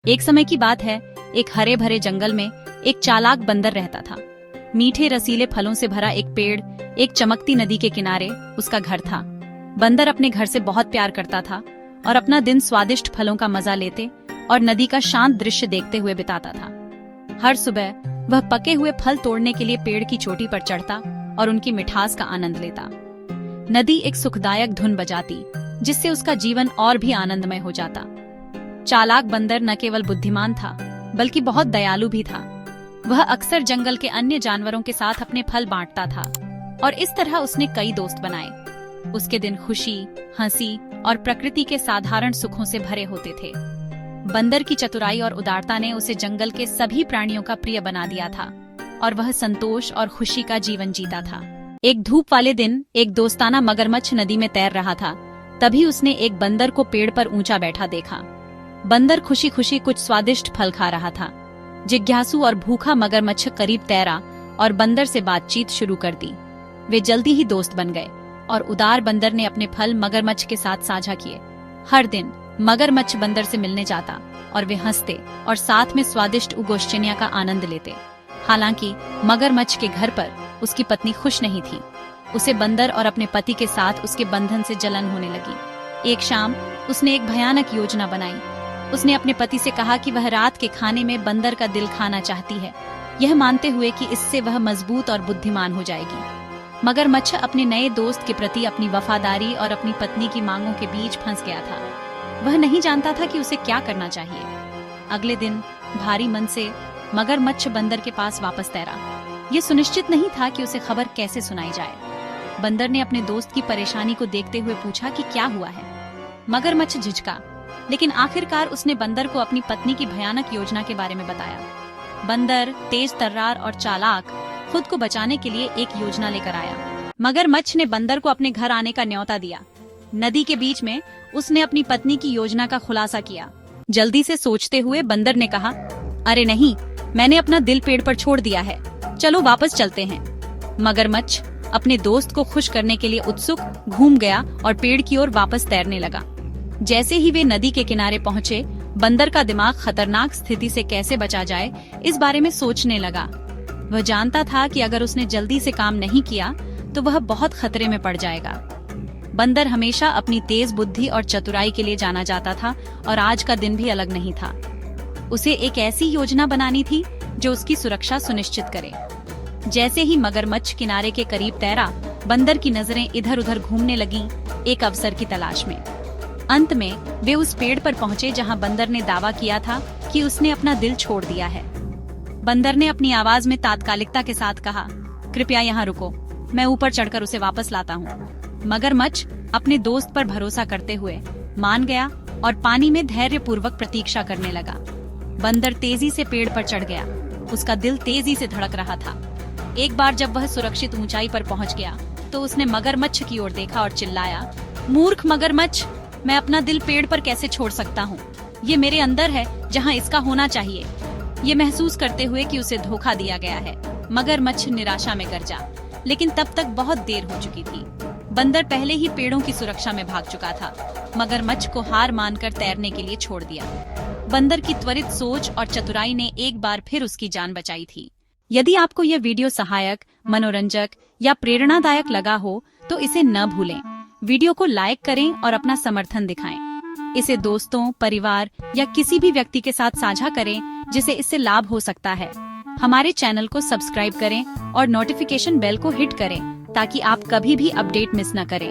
एक समय की बात है, एक हरे भरे जंगल में एक चालाक बंदर रहता था। मीठे रसीले फलों से भरा एक पेड़, एक चमकती नदी के किनारे उसका घर था। बंदर अपने घर से बहुत प्यार करता था और अपना दिन स्वादिष्ट फलों का मजा लेते और नदी का शांत दृश्य देखते हुए बिताता था। हर सुबह वह पके हुए फल तोड़ने के लिए पेड़ की चोटी पर चढ़ता और उनकी मिठास का आनंद लेता। नदी एक सुखदायक धुन बजाती, जिससे उसका जीवन और भी आनंदमय हो जाता। चालाक बंदर न केवल बुद्धिमान था, बल्कि बहुत दयालु भी था। वह अक्सर जंगल के अन्य जानवरों के साथ अपने फल बांटता था और इस तरह उसने कई दोस्त बनाए। उसके दिन खुशी, हंसी और प्रकृति के साधारण सुखों से भरे होते थे। बंदर की चतुराई और उदारता ने उसे जंगल के सभी प्राणियों का प्रिय बना दिया था और वह संतोष और खुशी का जीवन जीता था। एक धूप वाले दिन एक दोस्ताना मगरमच्छ नदी में तैर रहा था। तभी उसने एक बंदर को पेड़ पर ऊंचा बैठा देखा। बंदर खुशी खुशी कुछ स्वादिष्ट फल खा रहा था। जिज्ञासु और भूखा मगरमच्छ करीब तैरा और बंदर से बातचीत शुरू कर दी। वे जल्दी ही दोस्त बन गए और उदार बंदर ने अपने फल मगरमच्छ के साथ साझा किए। हर दिन मगरमच्छ बंदर से मिलने जाता और वे हंसते और साथ में स्वादिष्ट उगोष्ठनिया का आनंद लेते। हालांकि मगरमच्छ के घर पर उसकी पत्नी खुश नहीं थी। उसे बंदर और अपने पति के साथ उसके बंधन से जलन होने लगी। एक शाम उसने एक भयानक योजना बनाई। उसने अपने पति से कहा कि वह रात के खाने में बंदर का दिल खाना चाहती है, यह मानते हुए कि इससे वह मजबूत और बुद्धिमान हो जाएगी। मगरमच्छ अपने नए दोस्त के प्रति अपनी वफादारी और अपनी पत्नी की मांगों के बीच फंस गया था। वह नहीं जानता था कि उसे क्या करना चाहिए। अगले दिन भारी मन से मगरमच्छ बंदर के पास वापस तैरा। ये सुनिश्चित नहीं था कि उसे खबर कैसे सुनाई जाए। बंदर ने अपने दोस्त की परेशानी को देखते हुए पूछा कि क्या हुआ है। मगरमच्छ झिझका, लेकिन आखिरकार उसने बंदर को अपनी पत्नी की भयानक योजना के बारे में बताया। बंदर तेज तर्रार और चालाक खुद को बचाने के लिए एक योजना लेकर आया। मगरमच्छ ने बंदर को अपने घर आने का न्योता दिया। नदी के बीच में उसने अपनी पत्नी की योजना का खुलासा किया। जल्दी से सोचते हुए बंदर ने कहा, अरे नहीं, मैंने अपना दिल पेड़ पर छोड़ दिया है, चलो वापस चलते हैं। मगरमच्छ अपने दोस्त को खुश करने के लिए उत्सुक घूम गया और पेड़ की ओर वापस तैरने लगा। जैसे ही वे नदी के किनारे पहुंचे, बंदर का दिमाग खतरनाक स्थिति से कैसे बचा जाए इस बारे में सोचने लगा। वह जानता था कि अगर उसने जल्दी से काम नहीं किया तो वह बहुत खतरे में पड़ जाएगा। बंदर हमेशा अपनी तेज बुद्धि और चतुराई के लिए जाना जाता था और आज का दिन भी अलग नहीं था। उसे एक ऐसी योजना बनानी थी जो उसकी सुरक्षा सुनिश्चित करे। जैसे ही मगरमच्छ किनारे के करीब तैरा, बंदर की नजरें इधर उधर घूमने लगी, एक अवसर की तलाश में। अंत में वे उस पेड़ पर पहुंचे जहां बंदर ने दावा किया था कि उसने अपना दिल छोड़ दिया है। बंदर ने अपनी आवाज में तात्कालिकता के साथ कहा, कृपया यहाँ रुको, मैं ऊपर चढ़कर उसे वापस लाता हूँ। मगरमच्छ अपने दोस्त पर भरोसा करते हुए मान गया और पानी में धैर्यपूर्वक प्रतीक्षा करने लगा। बंदर तेजी से पेड़ पर चढ़ गया। उसका दिल तेजी से धड़क रहा था। एक बार जब वह सुरक्षित ऊंचाई पर पहुंच गया तो उसने मगरमच्छ की ओर देखा और चिल्लाया, मूर्ख मगरमच्छ, मैं अपना दिल पेड़ पर कैसे छोड़ सकता हूँ? ये मेरे अंदर है, जहाँ इसका होना चाहिए। ये महसूस करते हुए कि उसे धोखा दिया गया है, मगरमच्छ निराशा में गरजा, लेकिन तब तक बहुत देर हो चुकी थी। बंदर पहले ही पेड़ों की सुरक्षा में भाग चुका था। मगरमच्छ को हार मानकर तैरने के लिए छोड़ दिया। बंदर की त्वरित सोच और चतुराई ने एक बार फिर उसकी जान बचाई थी। यदि आपको यह वीडियो सहायक, मनोरंजक या प्रेरणादायक लगा हो तो इसे न भूलें। वीडियो को लाइक करें और अपना समर्थन दिखाएं। इसे दोस्तों, परिवार या किसी भी व्यक्ति के साथ साझा करें जिसे इससे लाभ हो सकता है। हमारे चैनल को सब्सक्राइब करें और नोटिफिकेशन बेल को हिट करें ताकि आप कभी भी अपडेट मिस न करें।